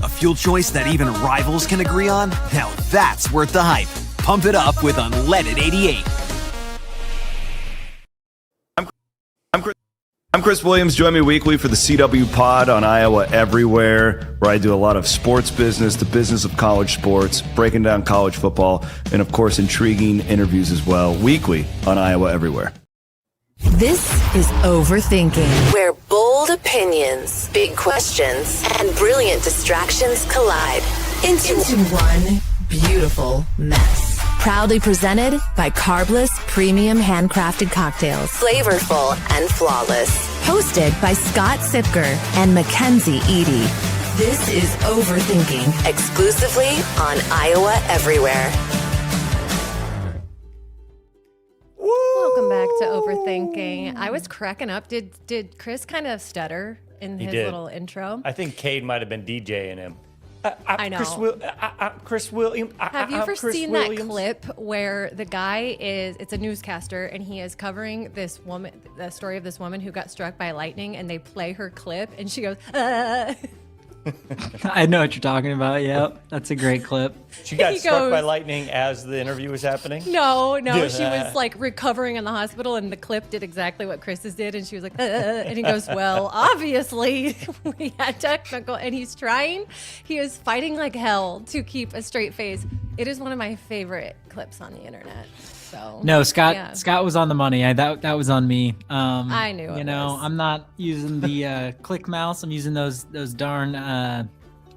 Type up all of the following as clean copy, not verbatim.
A fuel choice that even rivals can agree on? Now that's worth the hype. Pump it up with Unleaded 88. I'm Chris Williams. Join me weekly for the CW Pod on Iowa Everywhere, where I do a lot of sports business, the business of college sports, breaking down college football, and of course, intriguing interviews as well, weekly on Iowa Everywhere. This is Overthinking, where bold opinions, big questions, and brilliant distractions collide into one beautiful mess. Proudly presented by Carbliss Premium Handcrafted Cocktails. Flavorful and flawless. Hosted by Scott Siepker and Mackenzie Edie. This is Overthinking, exclusively on Iowa Everywhere. Welcome back to Overthinking. I was cracking up. Did Chris kind of stutter in his little intro? I think Cade might have been DJing him. I know. Chris Williams. Have you ever seen that clip where the guy it's a newscaster and he is covering this woman, the story of this woman who got struck by lightning, and they play her clip and she goes, I know what you're talking about. Yep, that's a great clip. She got struck by lightning as the interview was happening? No, she was like recovering in the hospital, and the clip did exactly what Chris's did, and she was like, and he goes, well, obviously we had technical, and he is fighting like hell to keep a straight face. It is one of my favorite clips on the internet. So, no, Scott was on the money. That was on me. I knew it was. I'm not using the click mouse. I'm using those darn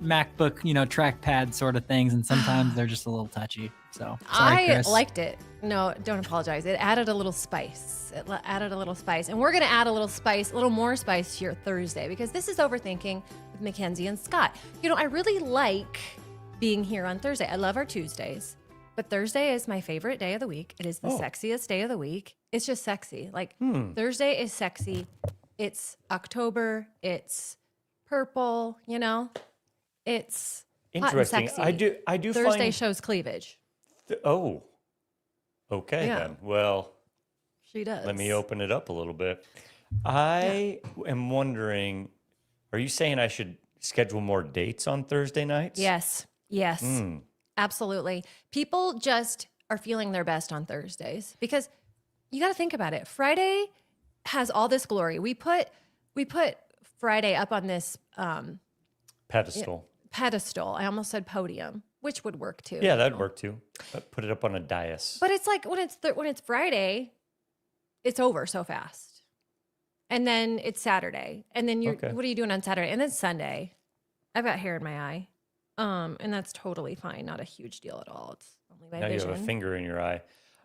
MacBook, trackpad sort of things, and sometimes they're just a little touchy. So sorry, Chris. I liked it. No, don't apologize. It added a little spice. And we're gonna add a little more spice here Thursday, because this is Overthinking with Mackenzie and Scott. I really like being here on Thursday. I love our Tuesdays. But Thursday is my favorite day of the week. It is the sexiest day of the week. It's just sexy. Thursday is sexy. It's October. It's purple, It's interesting. Hot and sexy. I do Thursday find shows cleavage. Okay then. Well, she does. Let me open it up a little bit. I am wondering, are you saying I should schedule more dates on Thursday nights? Yes. Absolutely. People just are feeling their best on Thursdays, because you got to think about it. Friday has all this glory. We put Friday up on this Pedestal. I almost said podium, which would work too. Yeah, that'd work too. But put it up on a dais. But it's like when it's Friday, it's over so fast. And then it's Saturday. And then what are you doing on Saturday? And then Sunday. I've got hair in my eye. And that's totally fine. Not a huge deal at all. It's only my vision. You have a finger in your eye.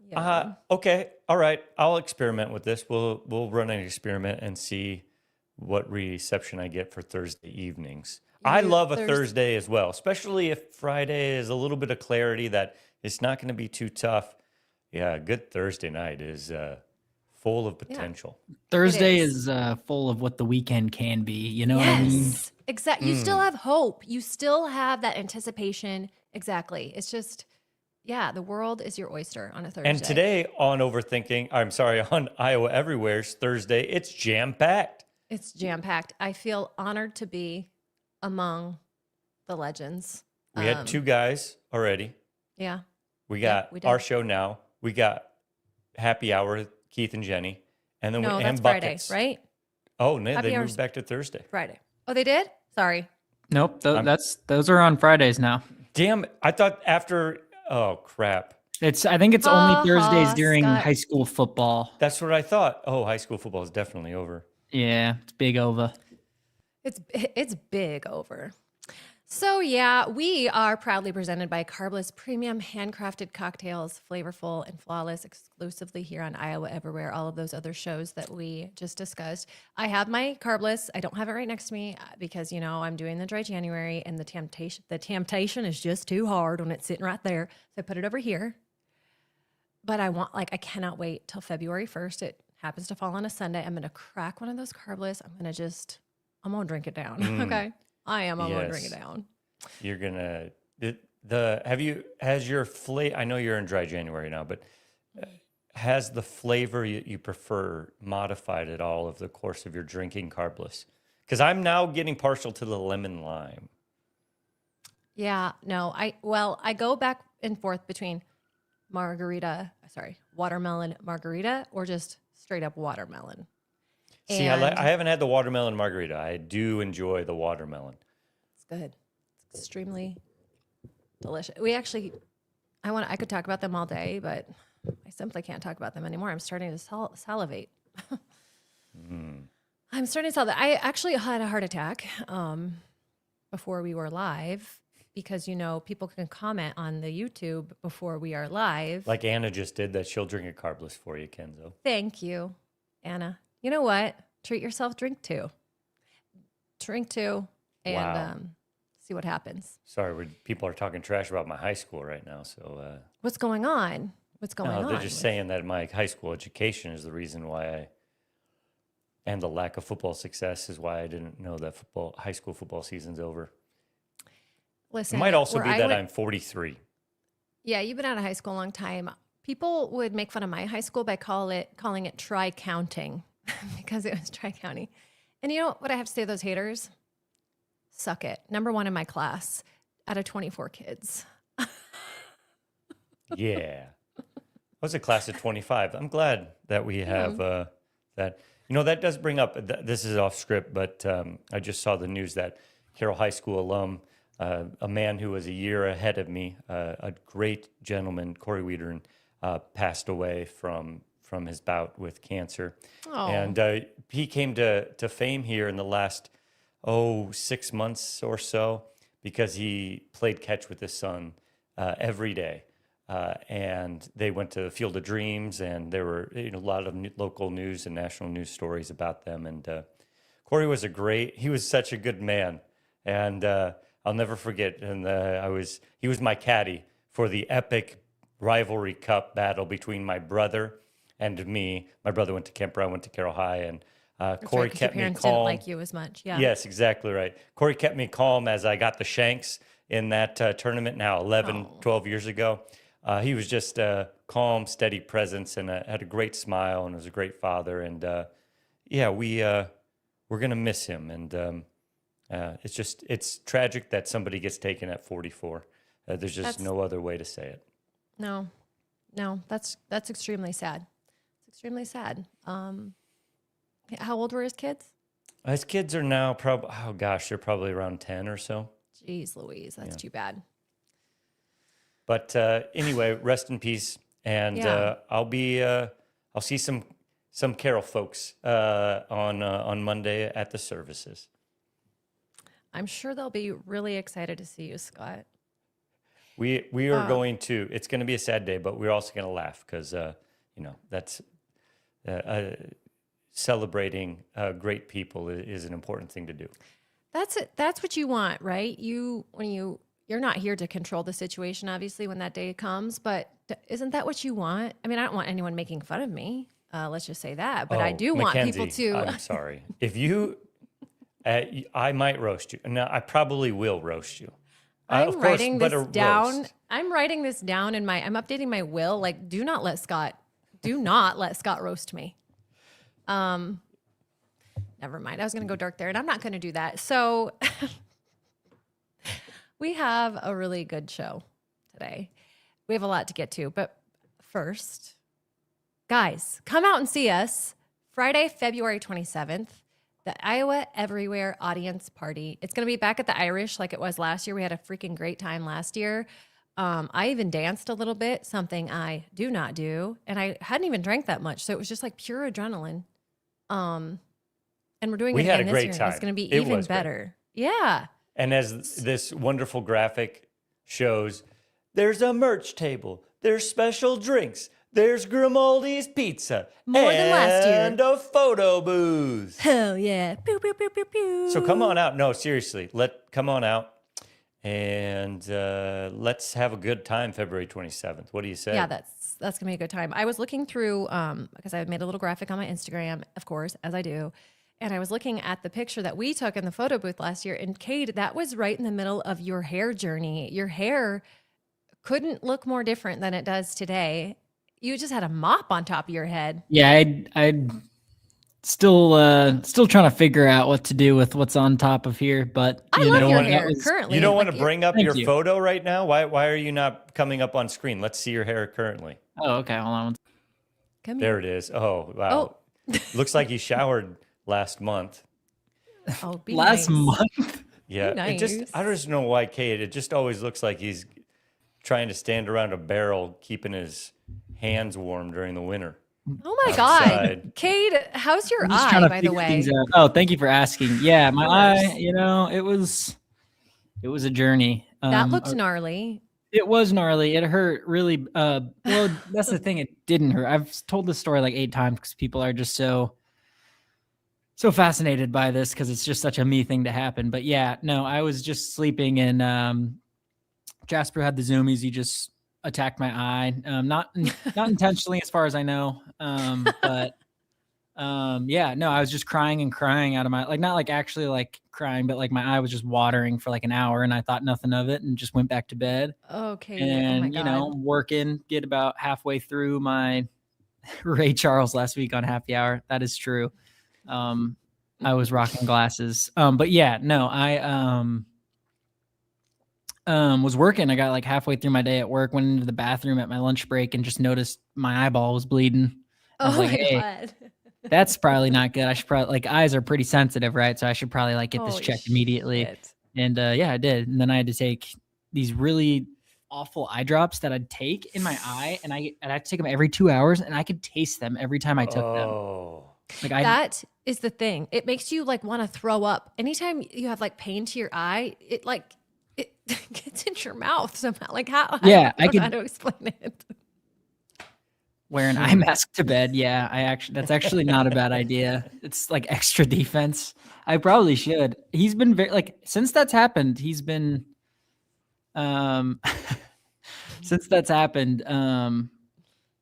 Yeah. Okay. All right. I'll experiment with this. We'll run an experiment and see what reception I get for Thursday evenings. I love a Thursday as well, especially if Friday is a little bit of clarity that it's not going to be too tough. Yeah, a good Thursday night is full of potential. Thursday is full of what the weekend can be. You know what I mean? Exactly. You still have hope. You still have that anticipation. Exactly. It's just, the world is your oyster on a Thursday. And today on on Iowa Everywhere's Thursday, it's jam-packed. It's jam-packed. I feel honored to be among the legends. We had two guys already. Yeah. We got our show now. We got Happy Hour with Keith and Jenny. And then that's Buckets. Friday, right? Oh, no, they moved back to Thursday. Friday. Oh, they did? Sorry. Nope. Those are on Fridays now. Damn, I thought after. Oh crap! I think it's only Thursdays during high school football. That's what I thought. Oh, high school football is definitely over. Yeah, it's big over. It's big over. So we are proudly presented by Carbliss Premium Handcrafted Cocktails, flavorful and flawless, exclusively here on Iowa Everywhere. All of those other shows that we just discussed. I have my Carbliss. I don't have it right next to me because I'm doing the dry January, and the temptation is just too hard when it's sitting right there. So I put it over here. But I cannot wait till February 1st. It happens to fall on a Sunday. I'm going to crack one of those Carbliss. I'm going to drink it down. Okay. I am. I'm going to drink it down. You're going to, has your flavor, I know you're in dry January now, but has the flavor you prefer modified at all over the course of your drinking Carbliss? Because I'm now getting partial to the lemon lime. Yeah, no, I go back and forth between watermelon margarita or just straight up watermelon. See, I haven't had the watermelon margarita. I do enjoy the watermelon. It's good. It's extremely delicious. I could talk about them all day, but I simply can't talk about them anymore. I'm starting to salivate. I'm starting to salivate. I actually had a heart attack before we were live because, people can comment on the YouTube before we are live. Like Anna just did that. She'll drink a Carbliss for you, Kenzo. Thank you, Anna. You know what? Treat yourself, drink two. Drink two and Wow. See what happens. Sorry, people are talking trash about my high school right now. So What's going on? What's going on? they're just saying that my high school education is the reason why and the lack of football success is why I didn't know that high school football season's over. Listen, It might also be where that I'm 43. Yeah, you've been out of high school a long time. People would make fun of my high school by calling it tri-counting because it was tri-county. And you know what I have to say to those haters? Suck it. Number one in my class out of 24 kids. Yeah. I was a class of 25. I'm glad that we have that. That does bring up, this is off script, but I just saw the news that Carroll High School alum, a man who was a year ahead of me, a great gentleman, Corey Wiedern, passed away from his bout with cancer. Oh. And he came to fame here in the last, 6 months or so because he played catch with his son every day. And they went to Field of Dreams, and there were a lot of local news and national news stories about them. And Corey was he was such a good man. And I'll never forget. And he was my caddy for the epic rivalry cup battle between my brother and me. My brother went to Kemper, I went to Carroll High, and Corey kept me calm. Your parents didn't like you as much. Yeah. Yes, exactly right. Corey kept me calm as I got the shanks in that tournament now 12 years ago. He was just a calm, steady presence and had a great smile and was a great father. And we're going to miss him. And it's tragic that somebody gets taken at 44. There's just no other way to say it. No, that's extremely sad. It's extremely sad. How old were his kids? His kids are now they're probably around 10 or so. Jeez Louise, that's too bad. But anyway, rest in peace. And I'll see some Carroll folks on Monday at the services. I'm sure they'll be really excited to see you, Scott. We are going to. It's going to be a sad day, but we're also going to laugh because that's celebrating great people is an important thing to do. That's it. That's what you want, right? You're not here to control the situation, obviously, when that day comes. But isn't that what you want? I mean, I don't want anyone making fun of me. Let's just say that. But I do want Mackenzie, people to. I'm sorry. If you, I might roast you. No, I probably will roast you. I'm writing this down. I'm writing this down I'm updating my will. Like, do not let Scott roast me. Never mind. I was going to go dark there, and I'm not going to do that. So we have a really good show today. We have a lot to get to, but first, guys, come out and see us Friday, February 27th, the Iowa Everywhere Audience Party. It's going to be back at the Irish like it was last year. We had a freaking great time last year. I even danced a little bit, something I do not do, and I hadn't even drank that much, so it was just like pure adrenaline. And we're doing it again this year. It's going to be even better. Great. Yeah. And as this wonderful graphic shows, there's a merch table, there's special drinks, there's Grimaldi's pizza, more than last year, and a photo booth. Hell yeah! Pew, pew, pew, pew, pew. So come on out. No, seriously, come on out, and let's have a good time. February 27th. What do you say? Yeah, that's gonna be a good time. I was looking through because I made a little graphic on my Instagram, of course, as I do. And I was looking at the picture that we took in the photo booth last year. And Cade, that was right in the middle of your hair journey. Your hair couldn't look more different than it does today. You just had a mop on top of your head. Yeah, still trying to figure out what to do with what's on top of here. But I you love know, your that hair was- currently. You don't want Like, to bring up Thank your you. photo right now? Why are you not coming up on screen? Let's see your hair currently. Oh, okay. Hold on. Come There here. it is. Oh, wow. Looks like you showered last month. Oh, be Last nice. month. Yeah. Be It just nice. I just know why, Kate. It just always looks like he's trying to stand around a barrel, keeping his hands warm during the winter. Oh my God, Outside. Kate, how's your I'm just trying eye, to by the figure way? things out. Oh, thank you for asking. Yeah, my course. eye. You know, it was a journey. That looked gnarly. It was gnarly. It hurt really. Well, that's the thing. It didn't hurt. I've told this story like 8 times because people are just so fascinated by this because it's just such a me thing to happen. But yeah, no, I was just sleeping and Jasper had the zoomies. He just attacked my eye. Not intentionally, as far as I know. But yeah, no, I was just crying and crying out of my, like, not like actually like crying, but like my eye was just watering for like an hour and I thought nothing of it and just went back to bed. Okay. And, oh my God. you know, working, get about halfway through my Ray Charles last week on Happy Hour. That is true. I was rocking glasses. But yeah, no, I was working. I got like halfway through my day at work, went into the bathroom at my lunch break and just noticed my eyeball was bleeding. I was Oh like, my hey, God. that's probably not good. I should probably, like, eyes are pretty sensitive, right? So I should probably like get this Holy checked immediately. shit. And yeah, I did. And then I had to take these really awful eye drops that I'd take in my eye, and I had to take them every 2 hours, and I could taste them every time I took them. Oh. Like That is the thing. It makes you like want to throw up. Anytime you have like pain to your eye, it gets in your mouth somehow. Like how? Yeah, I don't know I how to explain it. wear an eye mask to bed. Yeah, that's actually not a bad idea. It's like extra defense. I probably should. He's been very, like, since that's happened, he's been since that's happened,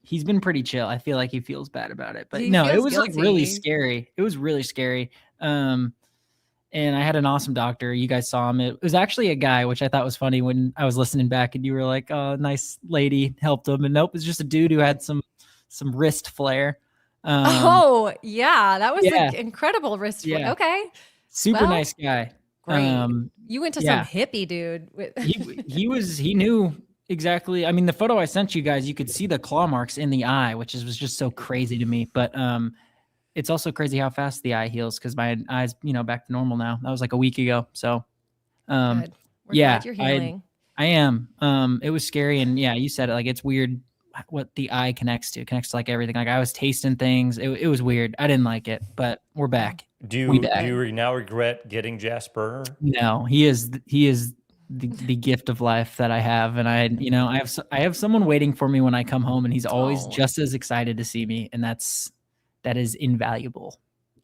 he's been pretty chill. I feel like he feels bad about it. But He no, it feels was like really guilty. scary. It was really scary. And I had an awesome doctor. You guys saw him. It was actually a guy, which I thought was funny when I was listening back and you were like, oh, nice lady helped him. And nope, it's just a dude who had some wrist flare. Oh yeah, that was yeah. like incredible wrist. Yeah. Okay, Super well, nice guy. great. You went to yeah. some hippie dude. He knew exactly. I mean, the photo I sent you guys, you could see the claw marks in the eye, which was just so crazy to me. But it's also crazy how fast the eye heals because my eye's, back to normal now. That was like a week ago. So Good. We're yeah, glad you're healing. I am. It was scary, and yeah, you said it. Like, it's weird what the eye connects to. It connects to like everything. Like, I was tasting things. It was weird. I didn't like it, but we're back. Do you now regret getting Jasper? No, he is the gift of life that I have, and I have someone waiting for me when I come home, and he's always just as excited to see me, and that is invaluable.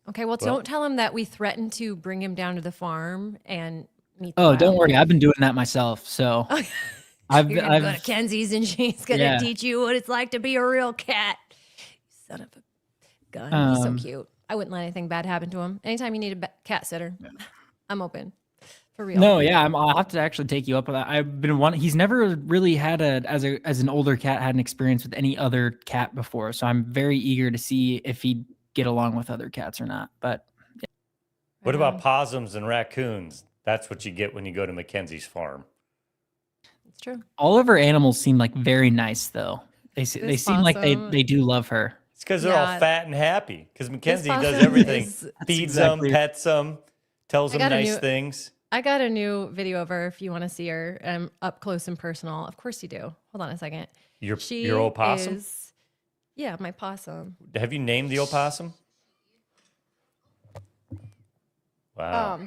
Okay, well, don't tell him that we threatened to bring him down to the farm and meet. Oh, don't worry, I've been doing that myself. So You're gonna go to Kenzie's and she's gonna Yeah. teach you what it's like to be a real cat. Son of a gun. He's so cute. I wouldn't let anything bad happen to him. Anytime you need a cat sitter, I'm open. For real. No, yeah, I'll have to actually take you up on that. I've been one. He's never really had as an older cat had an experience with any other cat before, so I'm very eager to see if he'd get along with other cats or not. But yeah. What about possums and raccoons? That's what you get when you go to Mackenzie's farm. It's true. All of her animals seem like very nice, though. They seem like they do love her. It's because they're all fat and happy. Because Mackenzie does possum everything. is- Feeds exactly- them, pets them, tells them got a nice new- things. I got a new video of her if you want to see her up close and personal. Of course you do. Hold on a second. Your opossum? Yeah, my possum. Have you named the opossum? Wow.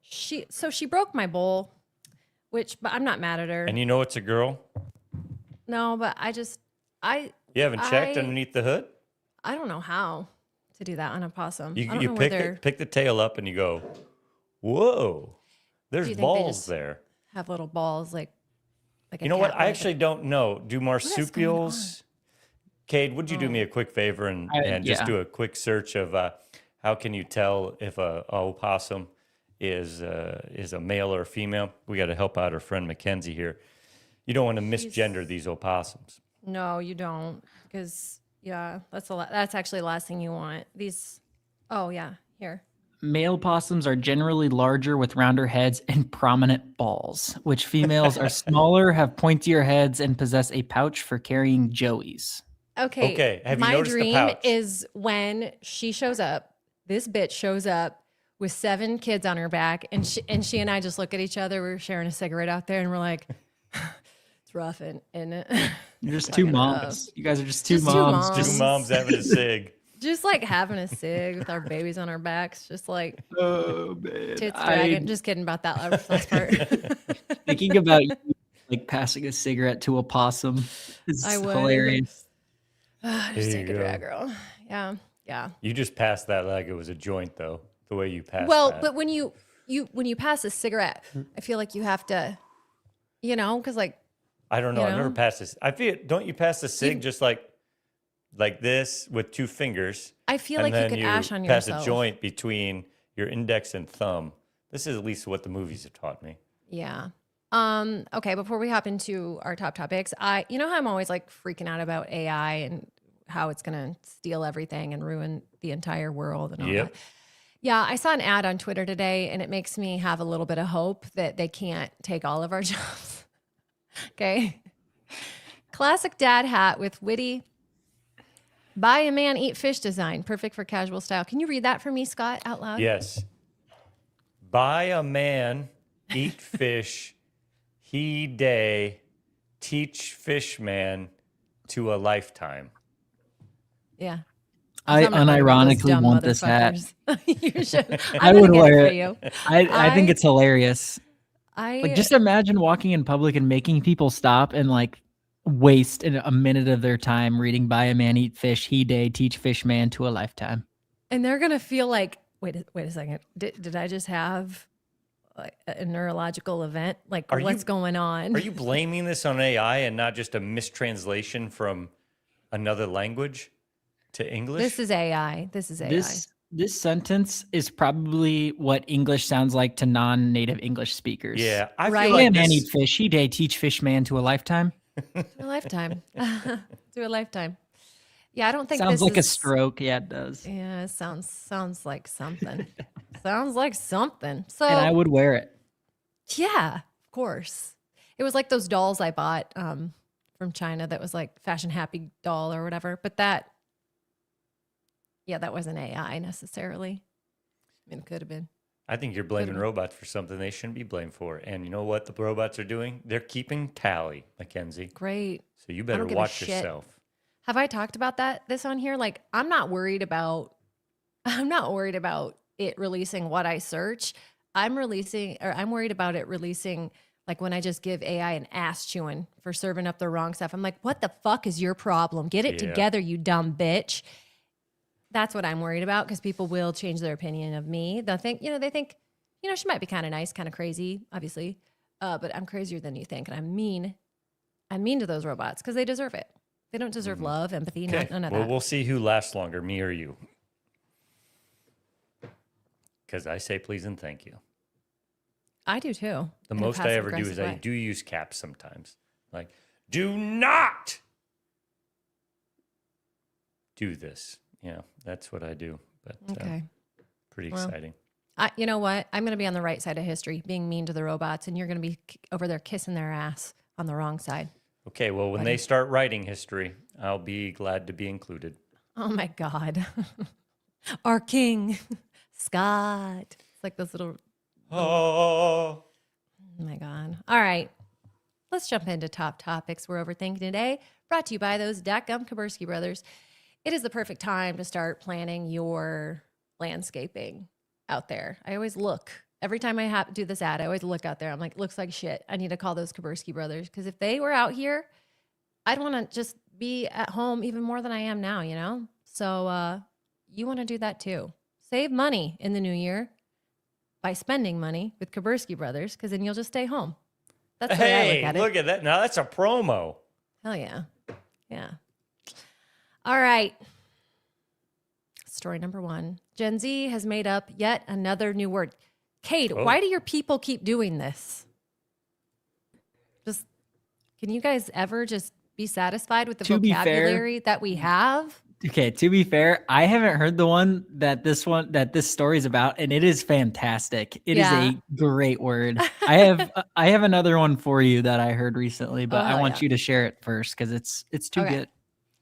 She broke my bowl, but I'm not mad at her. And you know it's a girl? No, but You haven't checked underneath the hood? I don't know how to do that on a possum. I You don't know pick the tail up and you go, whoa, there's think they balls just there. have little balls like a You know what? cat I would. actually don't know. Do marsupials? Cade, would you do me a quick favor and just yeah. do a quick search of how can you tell if a opossum is a male or a female? We got to help out our friend Mackenzie here. You don't want to misgender these opossums. No, you don't, because that's actually the last thing you want. These Oh, yeah. Here. Male possums are generally larger with rounder heads and prominent balls, which females are smaller, have pointier heads, and possess a pouch for carrying joeys. Okay. Have you My noticed the dream pouch? is when she shows up, this bitch shows up with 7 kids on her back, and she and I just look at each other. We're sharing a cigarette out there, and we're like, it's rough, and You're just two moms. You guys are just two Just two moms. moms. Two moms having a cig. just like having a cig with our babies on our backs, just like Oh man, tits dragging. Just kidding about that last part. thinking about you like passing a cigarette to a possum is I would. hilarious. Just There take you a go. drag, girl. Yeah. You just passed that like it was a joint, though. The way you passed Well, that. but when you pass a cigarette, I feel like you have to, because like I don't know. you I've never know? passed this. I feel. Don't you pass the cig just like this with 2 fingers? I feel and like you then could ash on pass yourself. a joint between your index and thumb. This is at least what the movies have taught me. Yeah. Okay, before we hop into our top topics, how I'm always like freaking out about AI and how it's gonna steal everything and ruin the entire world and all Yep. that. Yeah, I saw an ad on Twitter today and it makes me have a little bit of hope that they can't take all of our jobs. Okay. Classic dad hat with witty buy a man, eat fish design, perfect for casual style. Can you read that for me, Scott, out loud? Yes. Buy a man, eat fish, he day, teach fish man to a lifetime. Yeah. I I'm not worried about those unironically dumb want this hat. motherfuckers. You should. I I'm would gonna get wear it it. for you. I think it's hilarious. Like, just I imagine walking in public and making people stop and like waste a minute of their time reading "Buy a man, eat fish, he day, teach fish man to a lifetime." and they're gonna feel like, wait a second, did I just have like, a neurological event? Like, Are what's you- going on? Are you blaming this on AI and not just a mistranslation from another language to English? This is AI. This is AI. This sentence is probably what English sounds like to non-native English speakers. Yeah, I Right. feel Buy a like man, this, eat fish, he day, teach fish man to a lifetime. To a lifetime. To a lifetime. Yeah, I don't think Sounds this like a is, stroke. Yeah, it does. Yeah, it sounds like something. Sounds like something. So And I would wear it. yeah, of course. It was like those dolls I bought from China that was like fashion happy doll or whatever. But that wasn't AI necessarily. I mean, it could have been. I think you're blaming robots for something they shouldn't be blamed for. And you know what the robots are doing? They're keeping tally, Mackenzie. Great. So you better don't give a watch shit. yourself. Have I talked about this on here? Like, I'm not worried about it releasing what I search. I'm worried about it releasing like when I just give AI an ass chewing for serving up the wrong stuff. I'm like, what the fuck is your problem? Get it Yeah. together, you dumb bitch. That's what I'm worried about because people will change their opinion of me. They think, she might be kind of nice, kind of crazy, obviously. But I'm crazier than you think. And I'm mean to those robots because they deserve it. They don't deserve love, empathy, Okay. none of Well, that. we'll see who lasts longer, me or you. Because I say please and thank you. I do too. The in a most I ever do is passive-aggressive I way. do use caps sometimes. Like, do not do this. That's what I do. But Okay. pretty Well, exciting. You know what? I'm going to be on the right side of history, being mean to the robots, and you're going to be over there kissing their ass on the wrong side. Okay, well, when they start writing history, I'll be glad to be included. Oh my God. Our king, Scott. It's like those little, Oh, oh my God. All right. Let's jump into top topics we're overthinking today. Brought to you by those Dadgum Kabursky brothers. It is the perfect time to start planning your landscaping out there. I always look. Every time I do this ad, I always look out there. I'm like, looks like shit. I need to call those Kabursky brothers because if they were out here, I'd want to just be at home even more than I am now, So you want to do that too. Save money in the new year by spending money with Kabursky brothers because then you'll just stay home. That's the way I look at it. look at that. Now that's a promo. Hell yeah. Yeah. All right. Story number 1. Gen Z has made up yet another new word. Kate, Oh. why do your people keep doing this? Can you guys ever just be satisfied with the To be fair- vocabulary that we have? Okay, to be fair, I haven't heard the one that this story's about, and it is fantastic. It is a great word. I have another one for you that I heard recently, but I want you to share it first because it's too good.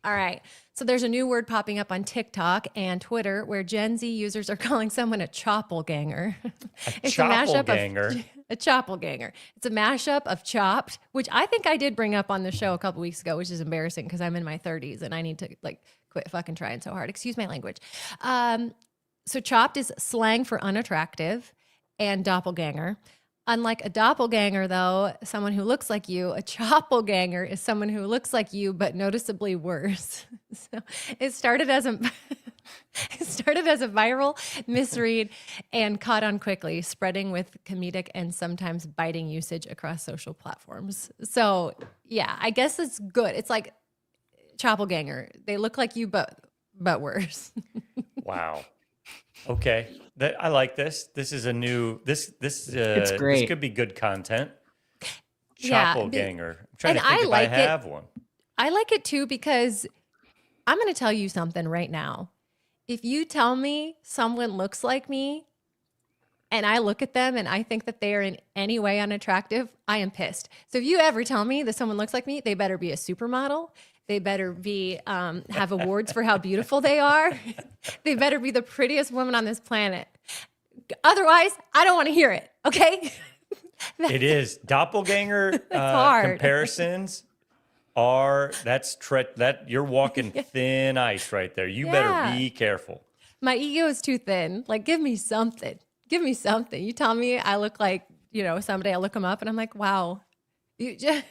All right. So there's a new word popping up on TikTok and Twitter where Gen Z users are calling someone a choppelganger. It's a mashup of a choppelganger. It's a mashup of chopped, which I think I did bring up on the show a couple weeks ago, which is embarrassing because I'm in my 30s and I need to like quit fucking trying so hard. Excuse my language. So chopped is slang for unattractive, and doppelganger. Unlike a doppelganger, though, someone who looks like you, a choppelganger is someone who looks like you but noticeably worse. So it started as a viral misread and caught on quickly, spreading with comedic and sometimes biting usage across social platforms. So yeah, I guess it's good. It's like choppelganger. They look like you but worse. Wow. Okay, I like this. This is a new. This it's great. This could be good content. Yeah, Choppelganger. I'm trying to think I if like I have one. I like it too because I'm going to tell you something right now. If you tell me someone looks like me and I look at them and I think that they are in any way unattractive, I am pissed. So if you ever tell me that someone looks like me, they better be a supermodel. They better be have awards for how beautiful they are. They better be the prettiest woman on this planet. Otherwise, I don't want to hear it. Okay? It is doppelganger comparisons are that you're walking thin ice right there. You better be careful. My ego is too thin. Like, give me something. Give me something. You tell me I look like, somebody, I look them up and I'm like, wow. You just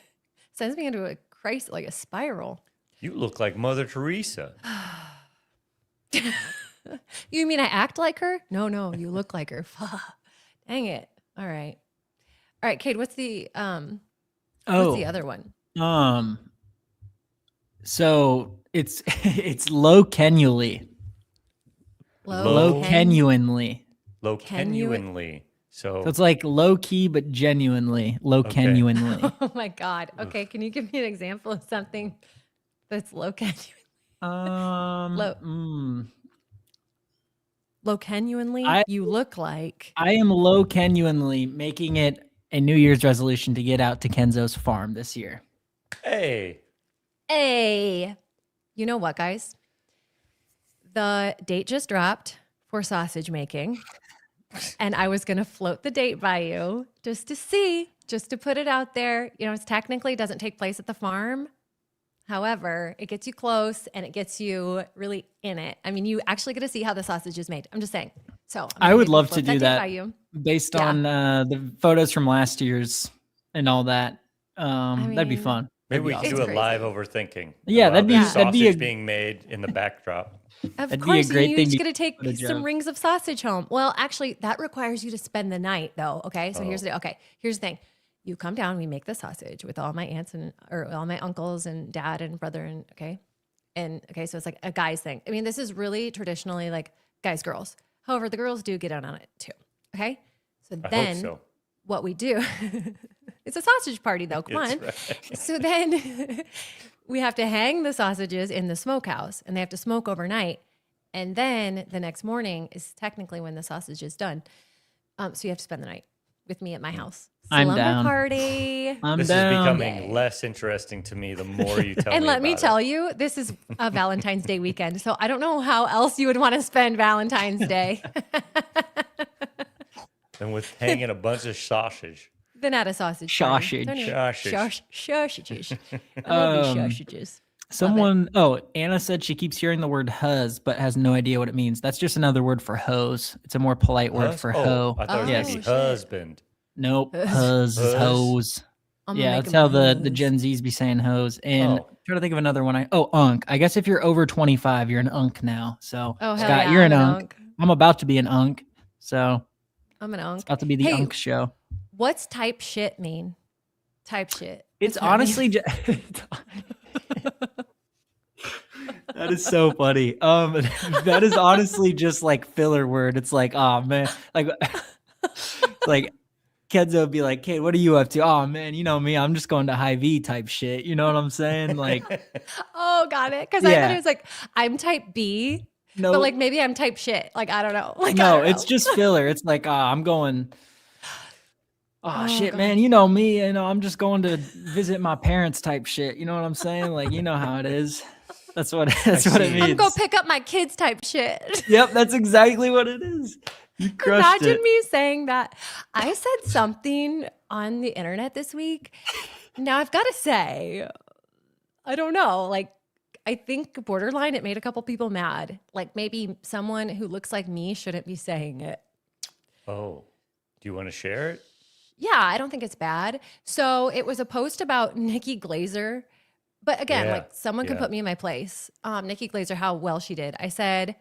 sends me into a crisis, like a spiral. You look like Mother Teresa. You mean I act like her? No, you look like her. Dang it. All right, Kate, what's the other one? So it's low genuinely. Low genuinely. Low genuinely. So it's like low key, but genuinely low genuinely. Oh my God. Okay. Can you give me an example of something that's low genuinely? Low genuinely? You look like. I am low genuinely making it a New Year's resolution to get out to Kenzo's farm this year. Hey. You know what, guys? The date just dropped for sausage making. And I was going to float the date by you just to put it out there. It technically doesn't take place at the farm. However, it gets you close and it gets you really in it. I mean, you actually get to see how the sausage is made. I'm just saying. So I would love to do that based on the photos from last year's and all that. That'd be fun. Maybe we could do a live overthinking. Yeah, that'd be being made in the backdrop. Of course, you're going to take some rings of sausage home. Well, actually, that requires you to spend the night, though. Okay, so here's the thing: you come down, we make the sausage with all my aunts or all my uncles and dad and brother, and so it's like a guy's thing. I mean, this is really traditionally like guys, girls. However, the girls do get in on it too. Okay, so then what we do, it's a sausage party though. Come on. Right. So then. We have to hang the sausages in the smokehouse and they have to smoke overnight. And then the next morning is technically when the sausage is done. So you have to spend the night with me at my house. I'm down. Party. This is becoming less interesting to me the more you tell me. And let me tell you, this is a Valentine's Day weekend. So I don't know how else you would want to spend Valentine's Day. And with hanging a bunch of sausage. Then add a sausage. Sausages. Sausages. Anna said she keeps hearing the word huzz, but has no idea what it means. That's just another word for hose. It's a more polite word for hoe. I thought it was husband. Nope. Huzz is hose. Yeah, that's how the Gen Zs be saying hose. And try to think of another one. Unk. I guess if you're over 25, you're an unk now. So Scott, you're an unk. I'm about to be an unk. So I'm an unk. It's about to be the unk show. What's type shit mean? Type shit. It's honestly that is so funny. That is honestly just like filler word. It's like, oh man, like Kenzo would be like, "Hey, what are you up to?" "Oh man, you know me, I'm just going to Hy-Vee type shit." You know what I'm saying? Like, Oh, got it. Because I thought yeah. it was like, I'm type B, but No, like maybe I'm type shit. Like, I don't know. Like, I no, don't it's know. just filler. It's like, I'm going. Oh Oh, shit, God. man, you know me, I'm just going to visit my parents type shit. You know what I'm saying? Like, you know how it is. That's what it see. I'm going means. to pick up my kids type shit. Yep, that's exactly what it is. You crushed Imagine it. me saying that. I said something on the internet this week. Now, I've got to say, I don't know. Like, I think borderline, it made a couple people mad. Like, maybe someone who looks like me shouldn't be saying it. Oh, do you want to share it? Yeah, I don't think it's bad. So it was a post about Nikki Glazer. But again, Yeah, like someone can yeah. put me in my place. Nikki Glazer, how well she did. I said,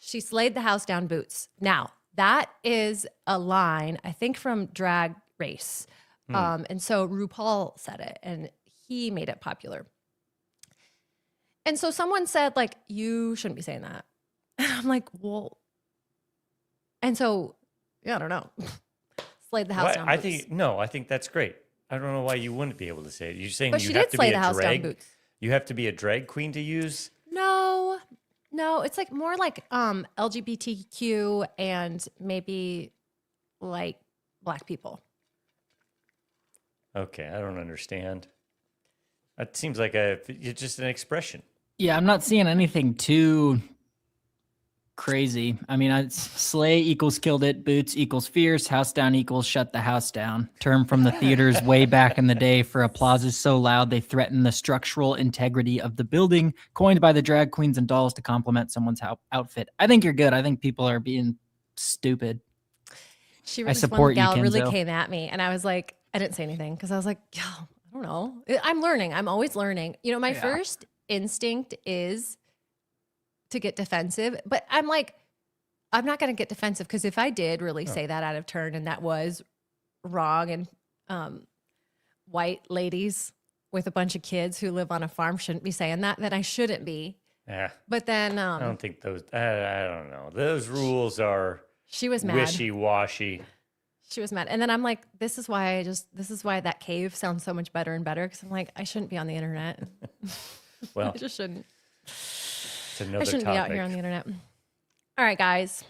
she slayed the house down boots. Now, that is a line, I think, from Drag Race. And so RuPaul said it and he made it popular. And so someone said, like, you shouldn't be saying that. And I'm like, well, and so, yeah, I don't know. Slayed the house Why- down I boots. think that's great. I don't know why you wouldn't be able to say it. You're saying But you she have did to slay be the a house down drag. boots. You have to be a drag queen to use. No, it's like more like LGBTQ and maybe like Black people. Okay, I don't understand. It seems like it's just an expression. Yeah, I'm not seeing anything too crazy. I mean, slay equals killed it, boots equals fierce, house down equals shut the house down. Term from the theaters way back in the day for applauses so loud they threaten the structural integrity of the building, coined by the drag queens and dolls to compliment someone's outfit. I think you're good. I think people are being stupid. This support one gal you, really Kenzo. came at me and I was like, I didn't say anything because I was like, yo, I don't know. I'm learning. I'm always learning. You know, my first instinct is to get defensive, but I'm like, I'm not going to get defensive because if I did really say that out of turn and that was wrong and white ladies with a bunch of kids who live on a farm shouldn't be saying that, then I shouldn't be. Yeah, But then I don't think those. I don't know. Those rules are she was mad. wishy-washy. She was mad. And then I'm like, this is why that cave sounds so much better and better. Cause I'm like, I shouldn't be on the internet. Well, I just shouldn't. it's another I shouldn't topic. be out here on the internet. All right, guys.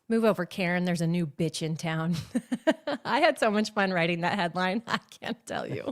Move over, Karen. There's a new bitch in town. I had so much fun writing that headline. I can't tell you.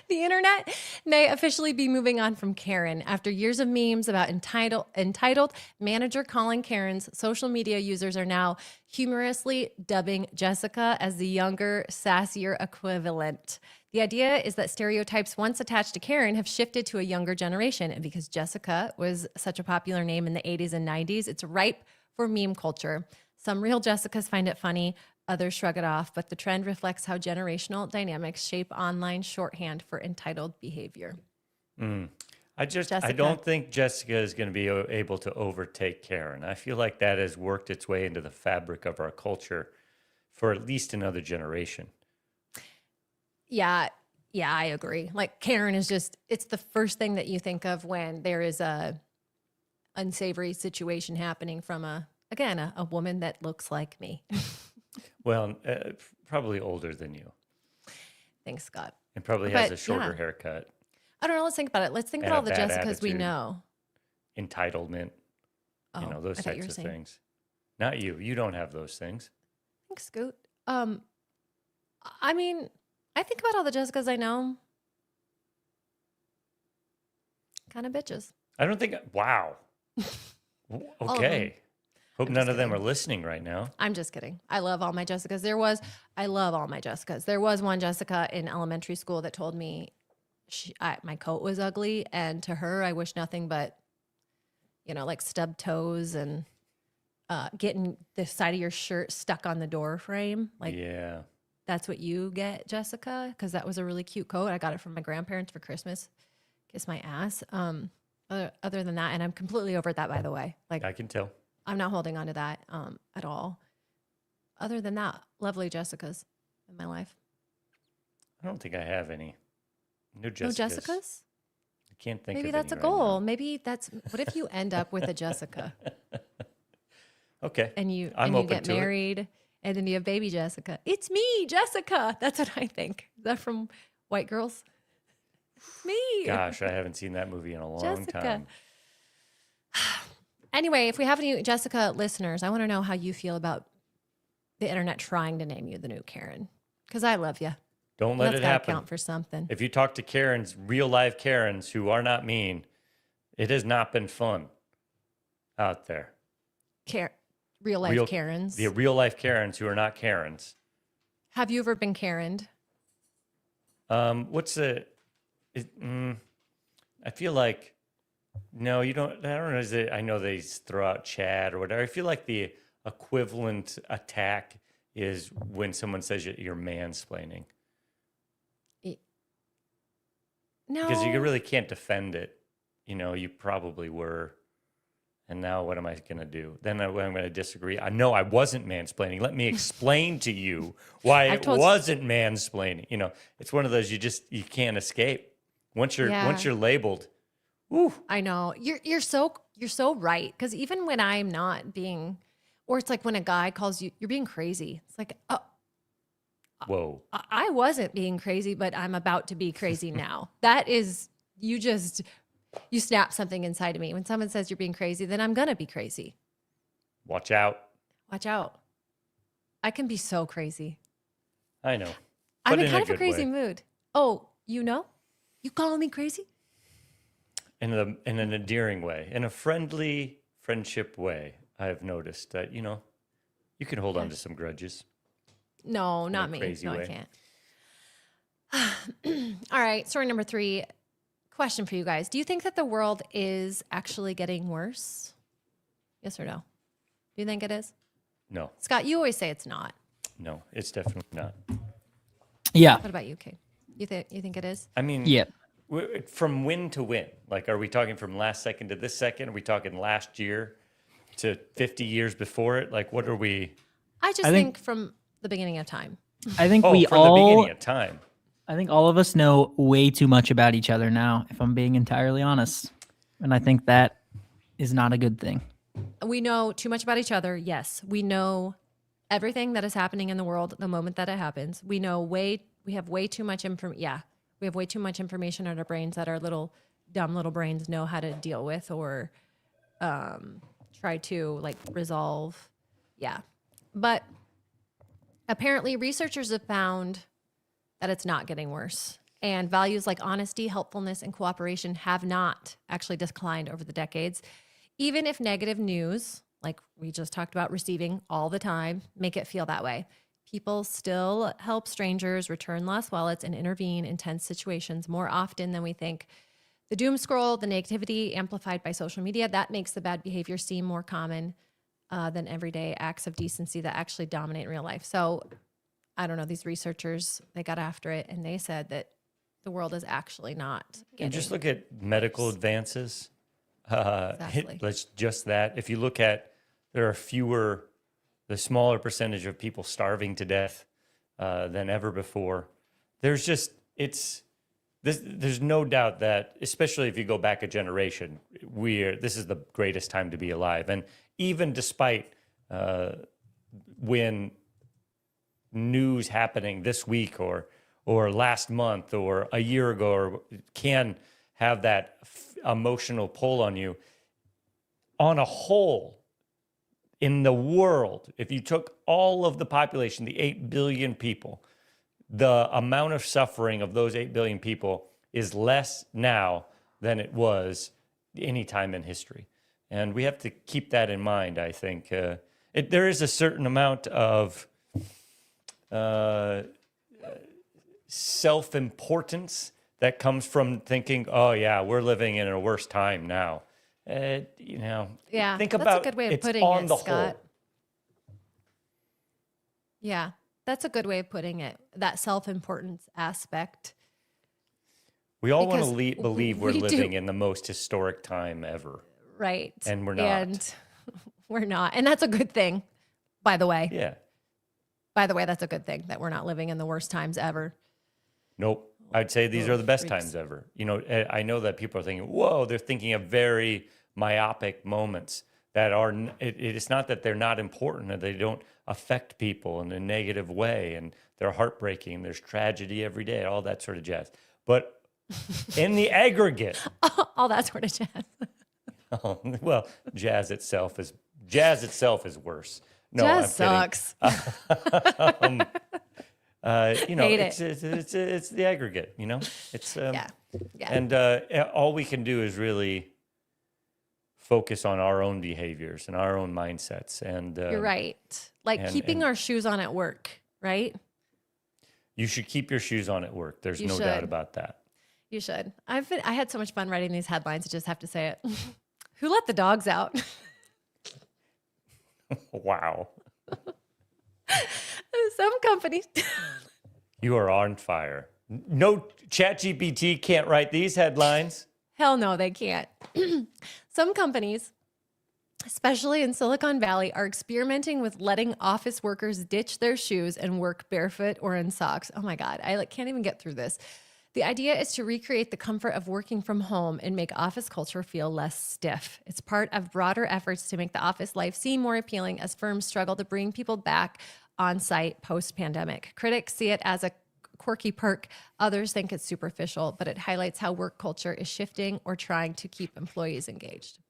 The internet may officially be moving on from Karen. After years of memes about entitled manager calling Karens, social media users are now humorously dubbing Jessica as the younger, sassier equivalent. The idea is that stereotypes once attached to Karen have shifted to a younger generation. And because Jessica was such a popular name in the 80s and 90s, it's ripe for meme culture. Some real Jessicas find it funny, others shrug it off, but the trend reflects how generational dynamics shape online shorthand for entitled behavior. I don't think Jessica is going to be able to overtake Karen. I feel like that has worked its way into the fabric of our culture for at least another generation. Yeah, I agree. Like Karen is it's the first thing that you think of when there is a unsavory situation happening from a woman that looks like me. Well, probably older than you. Thanks, Scott. And probably has But, a shorter yeah. haircut. I don't know. Let's think about it. Let's think And about a all the bad Jessicas we attitude. know. Entitlement, Oh, those I thought you types were of saying- things. Not you. You don't have those things. Thanks, Scoot. I mean, I think about all the Jessicas I know. Kind of bitches. I don't think. Wow. of Okay. Hope none just of them kidding. are listening right now. I'm just kidding. I love all my Jessicas. I love all my Jessicas. There was one Jessica in elementary school that told me my coat was ugly. And to her, I wish nothing but, like stubbed toes and getting the side of your shirt stuck on the door frame. Like, Yeah. that's what you get, Jessica, because that was a really cute coat. I got it from my grandparents for Christmas. Kiss my ass. Other than that, and I'm completely over that, by the way. Like, I can tell. I'm not holding on to that at all. Other than that, lovely Jessicas in my life. I don't think I have any. No Jessicas. No Jessicas? I can't think Maybe of that's a any goal. right Maybe what if you end up with a Jessica now. Okay. and you I'm open get to it. married And then you have baby Jessica. It's me, Jessica. That's what I think. Is that from White Girls? It's me. Gosh, I haven't seen that movie in a long Jessica. time. Anyway, if we have any Jessica listeners, I want to know how you feel about the internet trying to name you the new Karen. Because I love you. Don't let That's it gotta happen. count for something. If you talk to Karens, real life Karens who are not mean, it has not been fun out there. Real life Karens. The real life Karens who are not Karens. Have you ever been Karened? I feel like, no, you don't. I don't know. I know they throw out Chad or whatever. I feel like the equivalent attack is when someone says you're mansplaining. No. Because you really can't defend it. You probably were. And now what am I going to do? Then I'm going to disagree. I know I wasn't mansplaining. Let me explain to you why it wasn't mansplaining. It's one of those you can't escape. Once you're labeled. Woo. I know. You're so right. Because even when I'm not being, or it's like when a guy calls you, you're being crazy. It's like, oh, whoa. I wasn't being crazy, but I'm about to be crazy now. That is, you snap something inside of me. When someone says you're being crazy, then I'm going to be crazy. Watch out. Watch out. I can be so crazy. I know. I'm in kind of a crazy mood. Oh, you calling me crazy? In an endearing way, in a friendly friendship way, I have noticed that, you can hold on to some grudges. No, not me. Crazy no, way. I can't. All right. Story number 3. Question for you guys. Do you think that the world is actually getting worse? Yes or no? Do you think it is? No. Scott, you always say it's not. No, it's definitely not. Yeah. What about you, Kate? You think it is? I mean, Yeah. From win to win. Like, are we talking from last second to this second? Are we talking last year to 50 years before it? Like, what are we? I think from the beginning of time. I think from the beginning of time. I think all of us know way too much about each other now, if I'm being entirely honest. And I think that is not a good thing. We know too much about each other. Yes. We know everything that is happening in the world the moment that it happens. We have way too much information. Yeah. We have way too much information in our brains that our dumb little brains know how to deal with or try to resolve. Yeah. But apparently researchers have found that it's not getting worse. And values like honesty, helpfulness, and cooperation have not actually declined over the decades. Even if negative news, like we just talked about receiving all the time, make it feel that way. People still help strangers, return lost wallets, and intervene in tense situations more often than we think. The doom scroll, the negativity amplified by social media, that makes the bad behavior seem more common than everyday acts of decency that actually dominate real life. So I don't know, these researchers, they got after it and they said that the world is actually not getting And just look at medical advances. Exactly. Just that. If you look at, there are the smaller percentage of people starving to death than ever before. There's no doubt that, especially if you go back a generation, this is the greatest time to be alive. And even despite when news happening this week or last month or a year ago or can have that emotional pull on you, on a whole, in the world, if you took all of the population, the 8 billion people, the amount of suffering of those 8 billion people is less now than it was any time in history. And we have to keep that in mind, I think. There is a certain amount of self-importance that comes from thinking, oh, yeah, we're living in a worse time now. Yeah, think that's about a good way of it's putting on it, the Scott. whole. Yeah, that's a good way of putting it. That self-importance aspect. We all want Because to believe we're we do. living in the most historic time ever. Right. And we're not. And we're not. And that's a good thing, by the way. Yeah. By the way, that's a good thing that we're not living in the worst times ever. Nope. I'd say these are the best freaks. times ever. I know that people are thinking, whoa, they're thinking of very myopic moments. that are, it's not that they're not important and they don't affect people in a negative way and they're heartbreaking. There's tragedy every day, all that sort of jazz. But in the aggregate, all that sort of jazz. Well, jazz itself is worse. No, jazz I'm sucks. Kidding. Hate it's the aggregate. It's yeah. And all we can do is really focus on our own behaviors and our own mindsets. And you're right. Like keeping our shoes on at work, right? You should keep your shoes on at work. There's no doubt about that. You should. I had so much fun writing these headlines. I just have to say it. Who let the dogs out? Wow. Some companies. You are on fire. No, ChatGPT can't write these headlines. Hell no, they can't. Some companies, especially in Silicon Valley, are experimenting with letting office workers ditch their shoes and work barefoot or in socks. Oh my God, I can't even get through this. The idea is to recreate the comfort of working from home and make office culture feel less stiff. It's part of broader efforts to make the office life seem more appealing as firms struggle to bring people back on site post-pandemic. Critics see it as a quirky perk. Others think it's superficial, but it highlights how work culture is shifting or trying to keep employees engaged.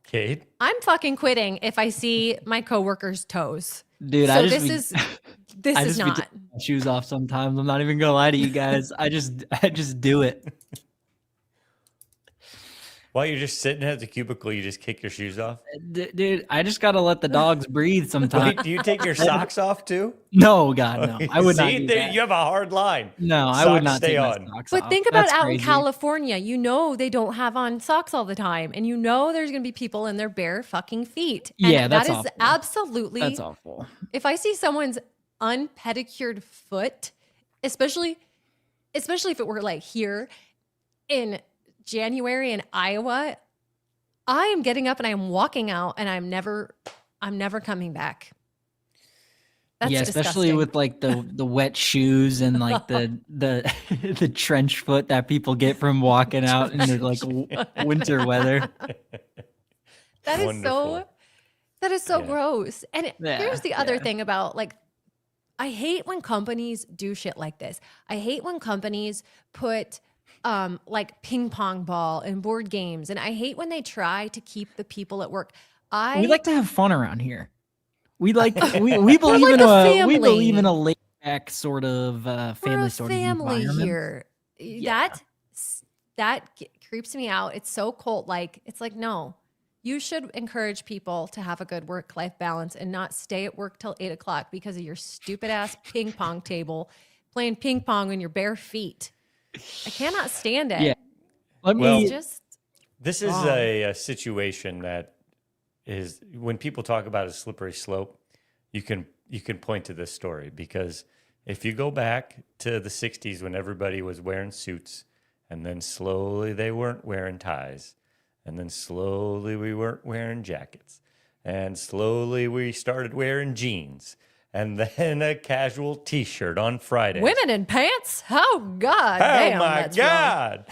Kate? I'm fucking quitting if I see my coworkers' toes. Dude, so this is not. Take my shoes off sometimes. I'm not even gonna lie to you guys. I just do it. While you're just sitting at the cubicle, you just kick your shoes off? Dude, I just gotta let the dogs breathe sometimes. Wait, do you take your socks off too? No, God, no. I would not do that. You have a hard line. No, Socks I would not stay take on. my socks But off. think about That's out crazy. in California. They don't have on socks all the time. And there's going to be people in their bare fucking feet. And Yeah, that's that is awful. absolutely. That's awful. If I see someone's unpedicured foot, especially if it were like here in January in Iowa, I am getting up and I am walking out and I'm never coming back. That's especially disgusting. with like the wet shoes and like the the trench foot that people get from walking out in the like winter weather. That is Wonderful. so Yeah. gross. And here's the other yeah. thing about I hate when companies do shit like this. I hate when companies put like ping pong ball and board games. And I hate when they try to keep the people at work. We like to have fun around here. We believe in family. we believe in a laid back sort of family we're a sort of family environment. here. Yeah. That creeps me out. It's so cult like. It's like, no, you should encourage people to have a good work-life balance and not stay at work till 8:00 because of your stupid ass ping pong table playing ping pong on your bare feet. I cannot stand it. Yeah. This is a situation that is, when people talk about a slippery slope, you can point to this story, because if you go back to the 60s when everybody was wearing suits, and then slowly they weren't wearing ties, and then slowly we weren't wearing jackets, and slowly we started wearing jeans, and then a casual T-shirt on Friday. Women in pants? Oh God! Oh damn, my that's wrong. God!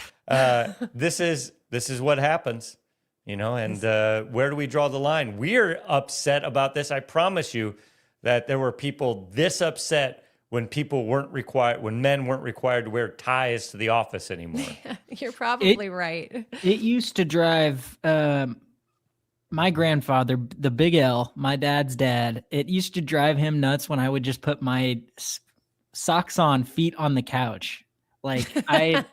This is what happens, And where do we draw the line? We're upset about this. I promise you that there were people this upset when men weren't required to wear ties to the office anymore. You're probably right. It used to drive my grandfather, the Big L, my dad's dad. It used to drive him nuts when I would just put my socks on, feet on the couch. And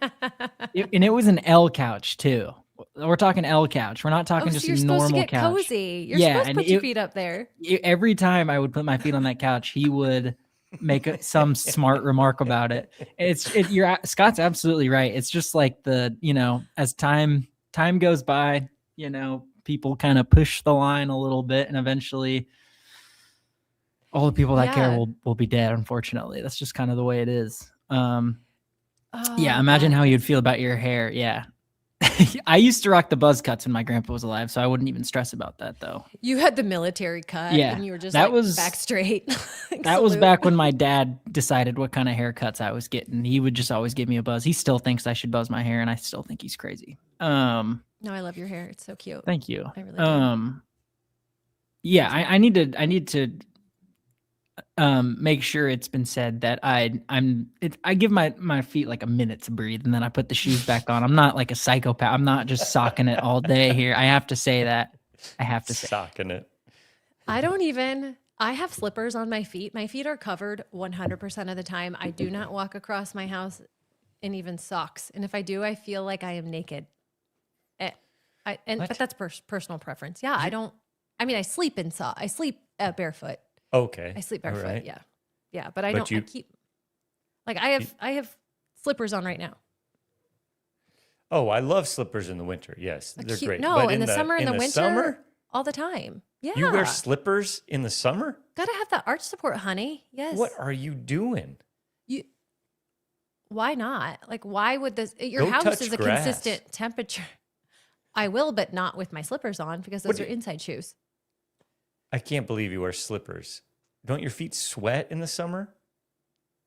it was an L couch too. We're talking L couch. We're not talking just you're a normal supposed to get couch. cozy. You're supposed to put your feet up there. Every time I would put my feet on that couch, he would make some smart remark about it. Scott's absolutely right. It's just like as time goes by, people kind of push the line a little bit, and eventually all the people that care will be dead. Unfortunately, that's just kind of the way it is. Imagine how you'd feel about your hair. Yeah. I used to rock the buzz cuts when my grandpa was alive, so I wouldn't even stress about that though. You had the military cut, Yeah, and you were just that like was- back straight. Like, That was salute. back when my dad decided what kind of haircuts I was getting. He would just always give me a buzz. He still thinks I should buzz my hair, and I still think he's crazy. No, I love your hair. It's so cute. Thank you. I really do. Yeah, I need to make sure it's been said that I give my feet like a minute to breathe, and then I put the shoes back on. I'm not like a psychopath. I'm not just socking it all day here. I have to say that. I have to say. Socking it. I have slippers on my feet. My feet are covered 100% of the time. I do not walk across my house in even socks. And if I do, I feel like I am naked. But that's personal preference. Yeah, I sleep in socks. I sleep barefoot. Okay. I sleep barefoot. Right. Yeah. Yeah. But I But don't, I have slippers on right now. Oh, I love slippers in the winter. Yes, they're great. No, But in the summer, in the winter, summer, all the time. Yeah. you wear slippers in the summer? Gotta have that arch support, honey. Yes. What are you doing? Why not? Like, why would your Go house touch is a grass. consistent temperature? I will, but not with my slippers on because those are inside shoes. I can't believe you wear slippers. Don't your feet sweat in the summer?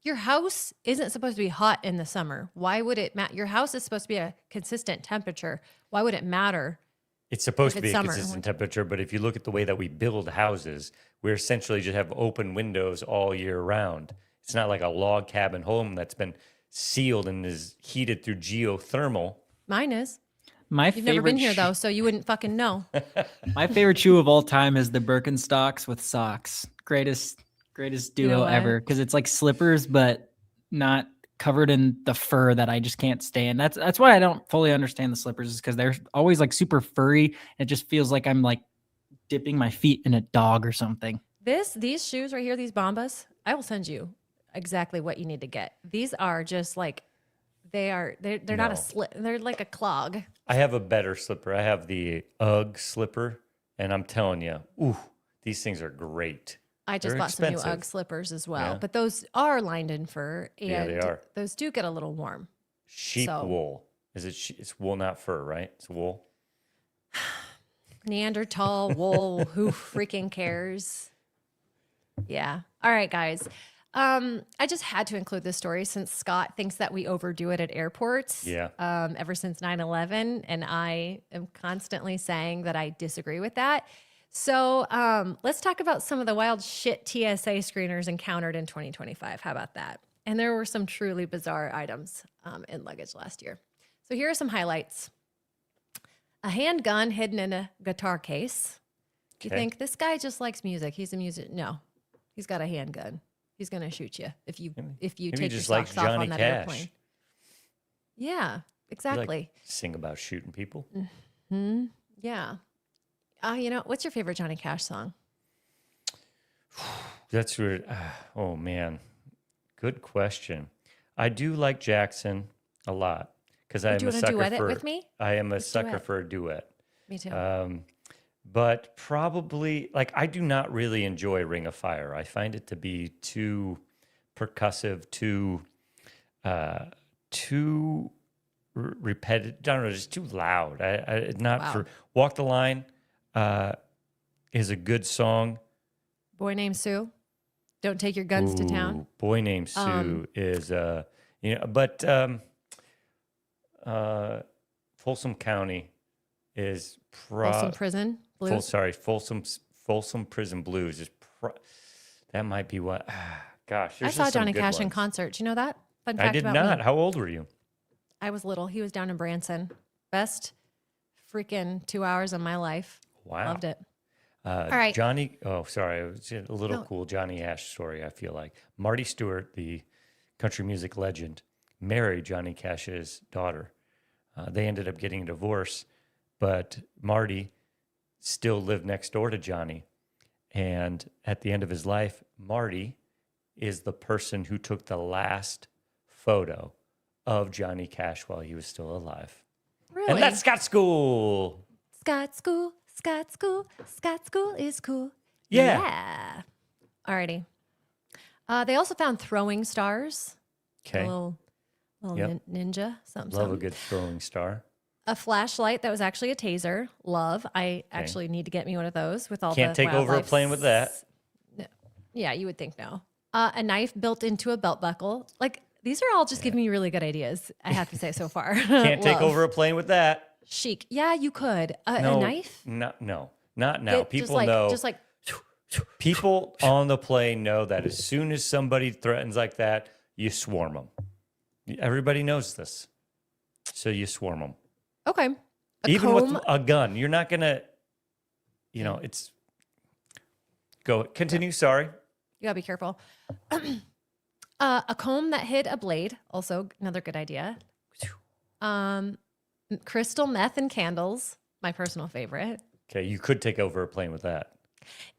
Your house isn't supposed to be hot in the summer. Why would it matter? Your house is supposed to be a consistent temperature. Why would it matter? It's supposed to If be it's a summer. consistent temperature, but if you look at the way that we build houses, we essentially just have open windows all year round. It's not like a log cabin home that's been sealed and is heated through geothermal. Mine is. You've never been here though, so you wouldn't fucking know. My favorite shoe of all time is the Birkenstocks with socks. Greatest duo know what? ever, because it's like slippers but not covered in the fur that I just can't stand. That's why I don't fully understand the slippers, is because they're always like super furry. It just feels like I'm like dipping my feet in a dog or something. These shoes right here, these Bombas, I will send you exactly what you need to get. These are just like they're not a slip. They're like a clog. I have a better slipper. I have the UGG slipper, and I'm telling you, ooh, these things are great. I just They're bought some new expensive. UGG slippers as well, Yeah. but those are lined in fur, and Yeah, they are. those do get a little warm. Sheep So- wool. Is it? It's wool, not fur, right? It's wool. Neanderthal wool, who freaking cares? Yeah. All right, guys. I just had to include this story since Scott thinks that we overdo it at airports. Yeah. Ever since 9/11, and I am constantly saying that I disagree with that. So let's talk about some of the wild shit TSA screeners encountered in 2025. How about that? And there were some truly bizarre items in luggage last year. So here are some highlights. A handgun hidden in a guitar case. You Okay. think this guy just likes music? He's a music. No, he's got a handgun. He's gonna shoot you if you Maybe he take your just socks likes off Johnny on that Cash. airplane. Yeah, You, exactly. like, sing about shooting people. Yeah. What's your favorite Johnny Cash song? That's weird. Oh man, good question. I do like Jackson a lot because I am Do you a want to sucker duet it for. with me? I am a Let's sucker duet. for a duet. Me too. But probably like I do not really enjoy Ring of Fire. I find it to be too percussive, too repetitive. I don't know, just too loud. I not Wow. for Walk the Line is a good song. Boy Named Sue. Don't take your guns to town. Ooh, Boy Named Sue is but Folsom County is Folsom Prison Blues. Folsom Prison Blues is that might be what. Gosh, I there's saw just some Johnny good Cash in ones. concert. Do you know that? Fun fact I did about not. me. How old were you? I was little. He was down in Branson. Best freaking 2 hours of my life. Wow. Loved it. All right. Johnny. Oh, sorry. It was a little cool Johnny Cash story. I feel like Marty Stewart, the country music legend, married Johnny Cash's daughter. They ended up getting a divorce, but Marty still lived next door to Johnny. And at the end of his life, Marty is the person who took the last photo of Johnny Cash while he was still alive. Really? And that's Scott School. Scott School is cool. Yeah. Alrighty. They also found throwing stars. Okay. A little Yep. ninja. Something. Love a good throwing star. A flashlight that was actually a taser. Love. I actually need to get me one of those with all Can't the take over a wildlife plane with that. No. Yeah, you would think no. A knife built into a belt buckle. Like, these are all just giving me really good ideas, I have to say so far. Can't take over a plane with that. Chic. Yeah, you could. A No, knife? No, not now. People Just like, People on the plane know that as soon as somebody threatens like that, you swarm them. Everybody knows this. So you swarm them. okay. Even comb. with a gun, you're not going to, it's. Go, continue. Sorry. You gotta be careful. A comb that hid a blade, also another good idea. Crystal meth and candles, my personal favorite. Okay, you could take over a plane with that.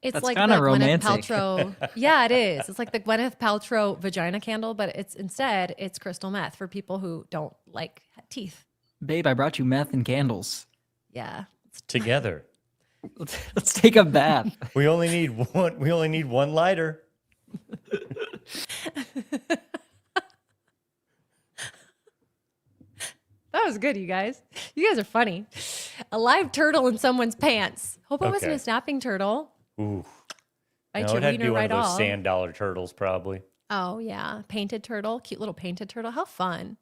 It's That's like the kinda Gwyneth romantic. Paltrow. Yeah, it is. It's like the Gwyneth Paltrow vagina candle, but it's crystal meth for people who don't like teeth. Babe, I brought you meth and candles. Yeah. Together. Let's take a bath. We only need one. We only need one lighter. That was good, you guys. You guys are funny. A live turtle in someone's pants. Hope it wasn't Okay. a snapping turtle. Ooh. Bite No, your it had to be wiener one right of those off. sand dollar turtles, probably. Oh, yeah. Painted turtle. Cute little painted turtle. How fun.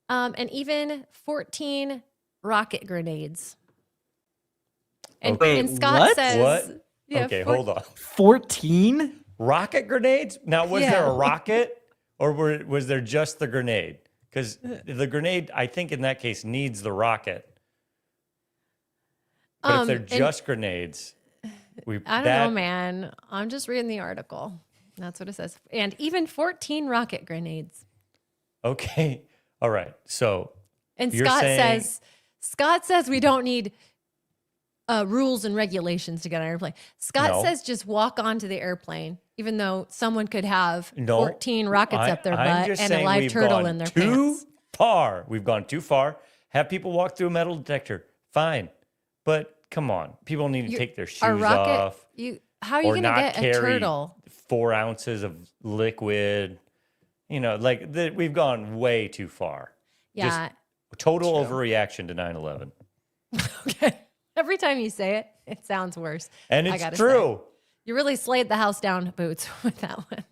And even 14 rocket grenades. And, Wait, and Scott what? says... What? Yeah, Okay, hold on. 14? Rocket grenades? Now, was Yeah. there a rocket or was there just the grenade? Because the grenade, I think in that case, needs the rocket. But if they're and- just grenades, I don't know, man. I'm just reading the article. That's what it says. And even 14 rocket grenades. Okay. All right. So And You're Scott saying- says we don't need rules and regulations to get on an airplane. Scott No. says just walk onto the airplane, even though someone could have No, 14 rockets up their I'm butt just and a saying live we've turtle gone in their too pants. far. We've gone too far. Have people walk through a metal detector. Fine. But come on. People need to take their shoes A rocket, off. how are you or going to not get a carry turtle? 4 ounces of liquid. We've gone way too far. Yeah. Total overreaction to 9/11. Okay. Every time you say it, it sounds worse. And I it's gotta true. say. You really slayed the house down, Boots, with that one.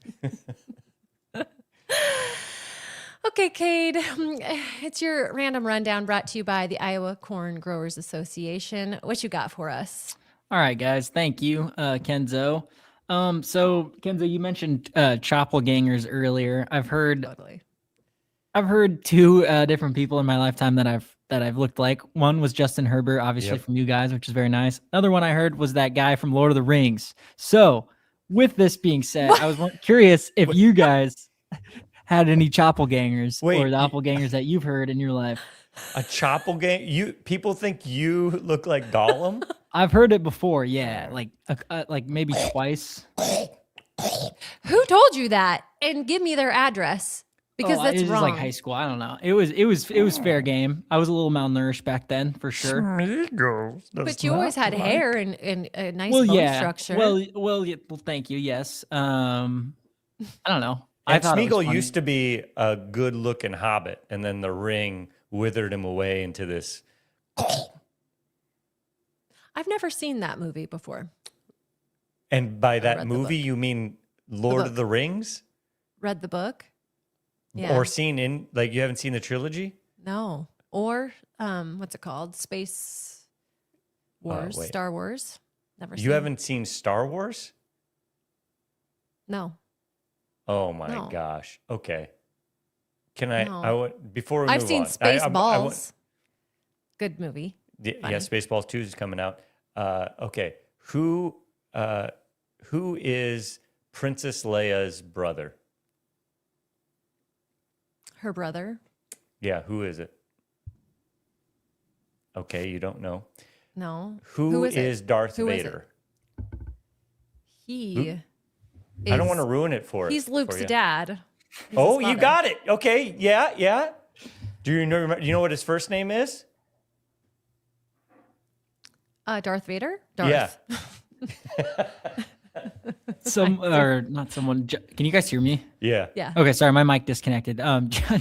Okay, Cade, it's your random rundown brought to you by the Iowa Corn Growers Association. What you got for us? All right, guys. Thank you, Kenzo. So Kenzo, you mentioned Choppelgangers earlier. I've heard Totally. 2 different people in my lifetime that I've looked like. One was Justin Herbert, obviously Yep. from you guys, which is very nice. Another one I heard was that guy from Lord of the Rings. So, with this being said, I was curious if you guys had any Choppelgangers Wait, or doppelgangers that you've heard in your life. A Choppelganger? People think you look like Gollum? I've heard it before, yeah, like maybe twice. Who told you that? And give me their address because that's it was wrong. like high school. I don't know. It was fair game. I was a little malnourished back then, for sure. But you always had hair and a nice Well, bone yeah. structure. Well, thank you. Yes. I don't know. I And thought it was Smeagol funny. used to be a good-looking hobbit, and then the ring withered him away into this. I've never seen that movie before. And by read that the movie, book. you mean Lord of book. the Rings? Read the book? Yeah. Or seen you haven't seen the trilogy? No. Or what's it called? Space Wars, wait. Star Wars. Never seen. You haven't seen Star Wars? No. Oh my No. gosh. Okay. Can I? No. Before we I've move seen on, Spaceballs. Good movie. Yeah, Funny. Spaceballs 2 is coming out. Okay. Who is Princess Leia's brother? Her brother. Yeah, who is it? Okay, you don't know. No. Who is is it? Darth Who is it? Vader? He. I don't is- want to ruin it for He's Luke's for you. dad. He's Oh, his you father. got it. Okay, yeah. Do you know what his first name is? Darth Vader? Darth. Yeah. or not someone. Can you guys hear me? Yeah. Yeah. Okay, sorry, my mic disconnected.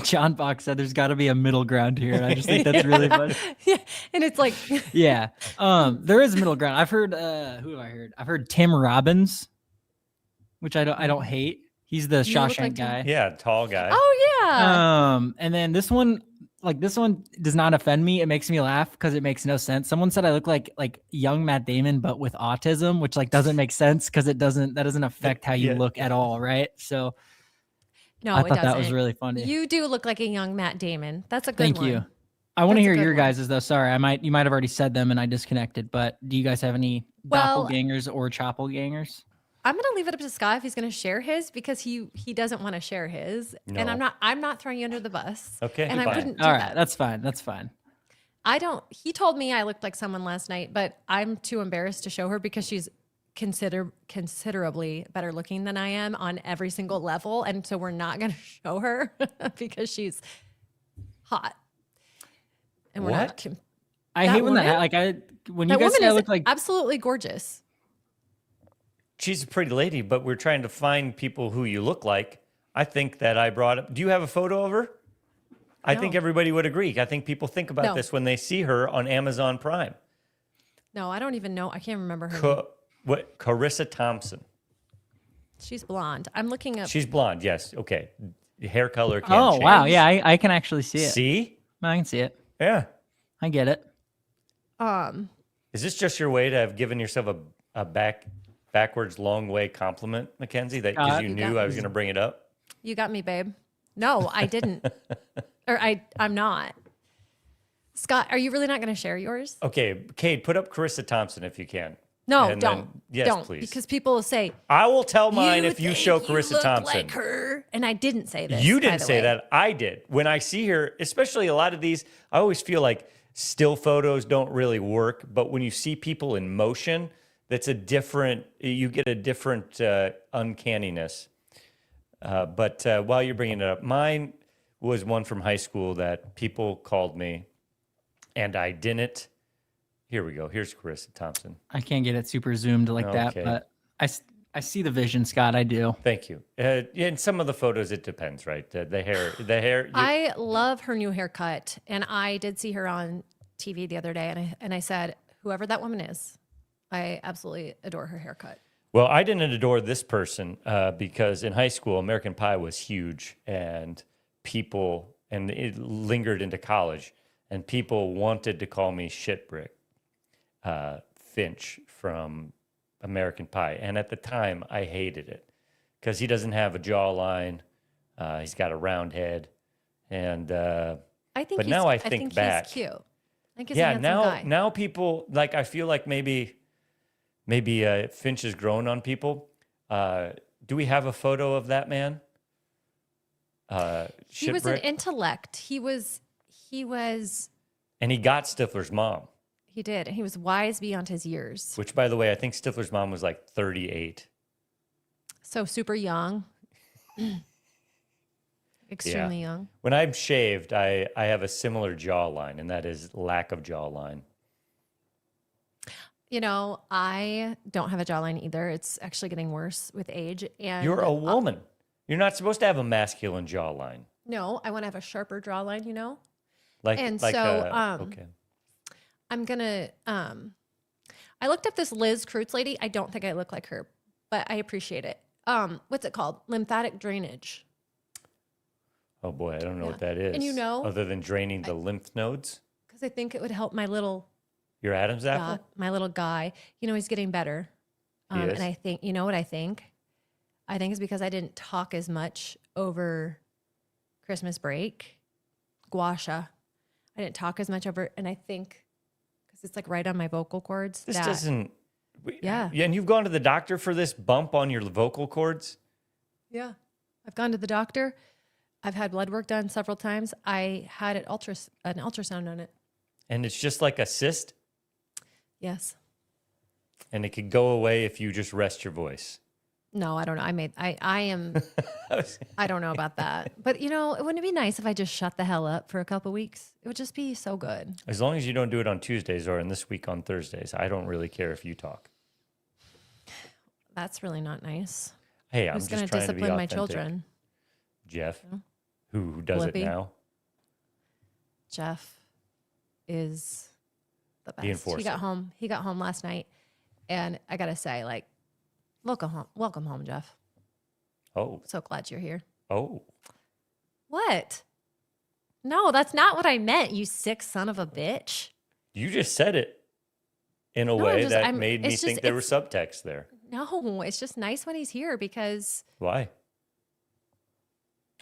John Fox said there's got to be a middle ground here. I just think that's really funny. Yeah. And it's like, Yeah. There is a middle ground. I've heard who have I heard? I've heard Tim Robbins, which I don't hate. He's the You look Shawshank like Tim. guy. Yeah, tall guy. oh yeah. And then this one does not offend me. It makes me laugh because it makes no sense. Someone said I look like young Matt Damon, but with autism, which like doesn't make sense because that doesn't affect how you Yeah. look at all, right? So No, I it thought that was doesn't. really funny. You do look like a young Matt Damon. That's a good Thank one. you. I want to That's a hear good your one. guys' though. Sorry, you might have already said them and I disconnected. But do you guys have any Well- doppelgangers or choppelgangers? I'm gonna leave it up to Scott if he's gonna share his because he doesn't want to share his, and No. I'm not throwing you under the bus. Okay, and I fine. wouldn't do All right, that. that's fine. That's fine. I don't. He told me I looked like someone last night, but I'm too embarrassed to show her because she's considerably better looking than I am on every single level, and so we're not gonna show her because she's hot. And we're What? not. I That hate when woman? when you That guys woman say I is look like absolutely gorgeous. She's a pretty lady, but we're trying to find people who you look like. I think that I brought up. Do you have a photo of her? I think No. everybody would agree. I think people think about No. this when they see her on Amazon Prime. No, I don't even know. I can't remember her name. Carissa Thompson. She's blonde. I'm looking up. She's blonde. Yes. Okay. Hair color can oh change. wow, yeah, I can actually see it. See? I can see it. Yeah. I get it. Is this just your way to have given yourself a backwards long way compliment, Mackenzie? That because you You knew got I was going to bring it up. You got me, babe. No, I didn't. Or I'm not. Scott, are you really not going to share yours? Okay, Cade, put up Carissa Thompson if you can. No, And don't. then- yes, don't, please. Because people will say, I will tell mine if you think show you Carissa look Thompson. like her. And I didn't say this. You by didn't the say way. that. I did. When I see her, especially a lot of these, I always feel like still photos don't really work. But when you see people in motion, that's you get a different uncanniness. But while you're bringing it up, mine was one from high school that people called me and I didn't. Here we go. Here's Carissa Thompson. I can't get it super zoomed like that, Okay. but I see the vision, Scott. I do. Thank you. In some of the photos, it depends, right? The hair. I love her new haircut. And I did see her on TV the other day. And I said, whoever that woman is, I absolutely adore her haircut. Well, I didn't adore this person because in high school, American Pie was huge, and it lingered into college, and people wanted to call me Shitbrick Finch from American Pie. And at the time, I hated it because he doesn't have a jawline. He's got a round head. And I think But he's, now I I think think back. he's cute. I think he's a yeah, handsome now guy. now people like I feel like maybe Finch has grown on people. Do we have a photo of that man? He was an Shitbrick? intellect. He was, And he got Stifler's mom, he did. And he was wise beyond his years. which, by the way, I think Stifler's mom was like 38. So super young. Extremely young. When I'm shaved, I have a similar jawline, and that is lack of jawline. You know, I don't have a jawline either. It's actually getting worse with age. And You're a woman. You're not supposed to have a masculine jawline. no, I want to have a sharper jawline, you know? Like, And like so, okay. I'm gonna I looked up this Liz Kreutz lady. I don't think I look like her, but I appreciate it. What's it called? Lymphatic drainage. Oh boy, I don't know Yeah. what that is. And you know- other than draining the lymph nodes, Because I think it would help my little your Adam's apple. guy. You know, he's getting better. He is? And I think, you know what I think? I think it's because I didn't talk as much over Christmas break. Gua sha. I didn't talk as much over, and I think because it's like right on my vocal cords. This that- doesn't. Yeah. And you've gone to the doctor for this bump on your vocal cords? Yeah. I've gone to the doctor. I've had blood work done several times. I had an ultrasound on it. And it's just like a cyst, Yes. and it could go away if you just rest your voice. No, I don't know. I am, I don't know about that. But you know, wouldn't it be nice if I just shut the hell up for a couple weeks? It would just be so good. As long as you don't do it on Tuesdays or in this week on Thursdays, I don't really care if you talk. That's really not nice. Hey, I'm Who's just going to trying to be discipline my authentic. children? Jeff, who does Blippi. it now? Jeff is the best. The enforcer. He got home last night, and I gotta say, like, welcome home, Jeff. Oh, So glad you're here. oh. What? No, that's not what I meant. You sick son of a bitch. You just said it in a No, way I'm just- that I'm- made me it's think just- there were it's- subtext there. No, it's just nice when he's here because Why?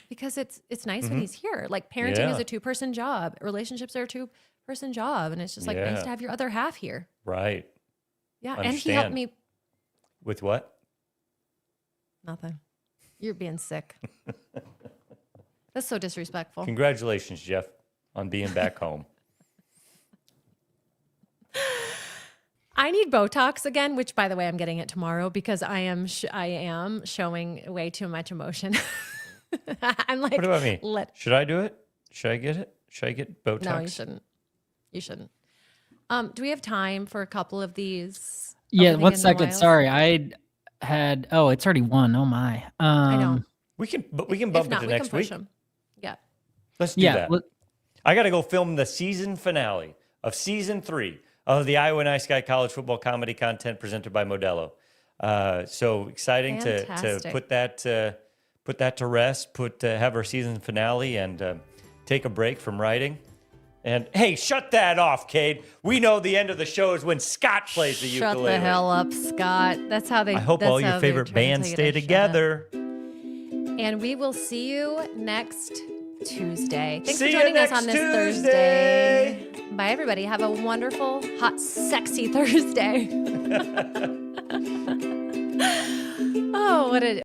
it's nice when he's here. Like parenting is Yeah. a 2-person job. Relationships are a 2-person job, and it's just like nice Yeah. to have your other half here. Right. Yeah, and he helped Understand. me. With what? Nothing. You're being sick. That's so disrespectful. Congratulations, Jeff, on being back home. I need Botox again, which, by the way, I'm getting it tomorrow because I am showing way too much emotion. I'm like, What about me? Should I do it? Should I get it? Should I get Botox? No, you shouldn't. You shouldn't. Do we have time for a couple of these? Yeah, Overthinking 1 the second. Wild? Sorry, I had. Oh, it's already 1. Oh my. I know. We can bump If it not, to we can next push week. them. Yeah. Let's do Yeah. that. well, I got to go film the season finale of season 3 of the Iowa Nice Guy College Football Comedy Content presented by Modelo. So exciting to Fantastic. put that to rest, have our season finale, and take a break from writing. And hey, shut that off, Cade. We know the end of the show is when Scott plays the Shut ukulele. the hell up, Scott. That's how they. I hope that's all how your they're favorite trying to bands tell stay you to shut up. together. And we will see you next Tuesday. Thanks See for you joining us next on this Tuesday. Thursday. Bye, everybody. Have a wonderful, hot, sexy Thursday. Oh, what a